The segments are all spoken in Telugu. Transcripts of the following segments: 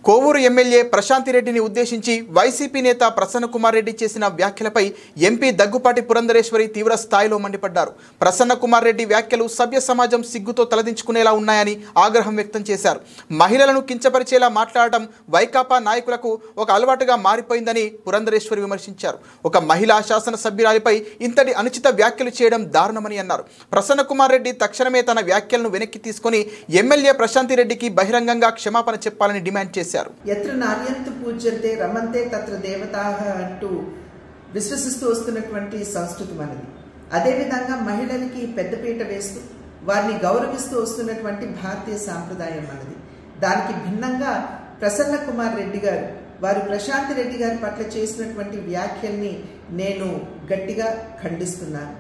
కోవూరు ఎమ్మెల్యే ప్రశాంతి రెడ్డిని ఉద్దేశించి వైసీపీ నేత ప్రసన్న కుమార్ రెడ్డి చేసిన వ్యాఖ్యలపై ఎంపీ దగ్గుపాటి పురంధరేశ్వరి తీవ్ర స్థాయిలో మండిపడ్డారు. ప్రసన్న కుమార్ రెడ్డి వ్యాఖ్యలు సభ్య సమాజం సిగ్గుతో తలదించుకునేలా ఉన్నాయని ఆగ్రహం వ్యక్తం చేశారు. మహిళలను కించపరిచేలా మాట్లాడటం వైకాపా నాయకులకు ఒక అలవాటుగా మారిపోయిందని పురంధరేశ్వరి విమర్శించారు. ఒక మహిళా శాసన సభ్యురాలిపై ఇంతటి అనుచిత వ్యాఖ్యలు చేయడం దారుణమని అన్నారు. ప్రసన్న కుమార్ రెడ్డి తక్షణమే తన వ్యాఖ్యలను వెనక్కి తీసుకుని ఎమ్మెల్యే ప్రశాంతి రెడ్డికి బహిరంగంగా క్షమాపణ చెప్పాలని డిమాండ్ చేశారు. ఎత్ర నార్యంతు పూజ్యంతే రమంతే తత్ర దేవతాః అంటూ విశ్వసిస్తూ వస్తున్నటువంటి సంస్కృతి మనది. అదేవిధంగా మహిళలకి పెద్దపీట వేస్తూ వారిని గౌరవిస్తూ వస్తున్నటువంటి భారతీయ సాంప్రదాయం మనది. దానికి భిన్నంగా ప్రసన్న కుమార్ రెడ్డి గారు వారు ప్రశాంతి రెడ్డి గారి పట్ల చేసినటువంటి వ్యాఖ్యల్ని నేను గట్టిగా ఖండిస్తున్నాను.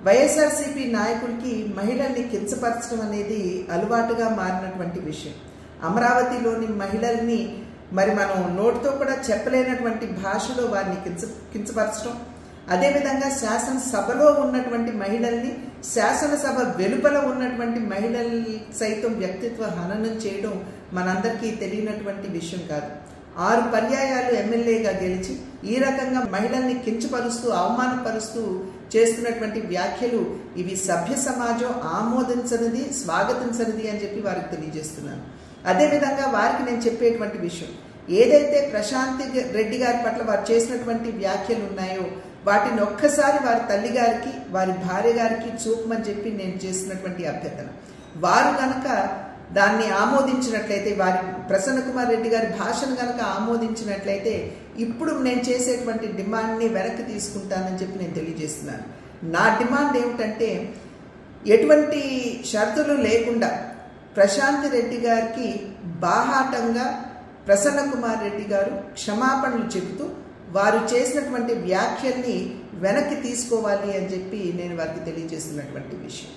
వైఎస్ఆర్సీపీ నాయకులకి మహిళల్ని కించపరచడం అనేది అలవాటుగా మారినటువంటి విషయం. అమరావతిలోని మహిళల్ని మనం నోటితో కూడా చెప్పలేనటువంటి భాషలో వారిని కించపరచడం, అదేవిధంగా శాసనసభలో ఉన్నటువంటి మహిళల్ని శాసనసభ వెలుపల ఉన్నటువంటి మహిళలు సైతం వ్యక్తిత్వ హననం చేయడం మనందరికీ తెలియనటువంటి విషయం కాదు. 6 పర్యాయాలు ఎమ్మెల్యేగా గెలిచి ఈ రకంగా మహిళల్ని కించపరుస్తూ అవమానపరుస్తూ చేస్తున్నటువంటి వ్యాఖ్యలు ఇవి సభ్య సమాజం ఆమోదించనిది, స్వాగతించనిది అని చెప్పి వారికి తెలియజేస్తున్నాను. అదేవిధంగా వారికి నేను చెప్పేటువంటి విషయం, ఏదైతే ప్రశాంతి రెడ్డి గారి పట్ల వారు చేసినటువంటి వ్యాఖ్యలు ఉన్నాయో వాటిని ఒక్కసారి వారి తల్లి గారికి వారి భార్య గారికి చూపమని చెప్పి నేను చేసినటువంటి అభ్యర్థన. వారు కనుక దాన్ని ఆమోదించినట్లయితే, వారి ప్రసన్న కుమార్ రెడ్డి గారి భాషను కనుక ఆమోదించినట్లయితే ఇప్పుడు నేను చేసేటువంటి డిమాండ్ని వెనక్కి తీసుకుంటానని చెప్పి నేను తెలియజేస్తున్నాను. నా డిమాండ్ ఏమిటంటే, ఎటువంటి షరతులు లేకుండా ప్రశాంతి రెడ్డి గారికి బాహాటంగా ప్రసన్న కుమార్ రెడ్డి గారు క్షమాపణలు చెబుతూ వారు చేసినటువంటి వ్యాఖ్యల్ని వెనక్కి తీసుకోవాలి అని చెప్పి నేను వారికి తెలియజేస్తున్నటువంటి విషయం.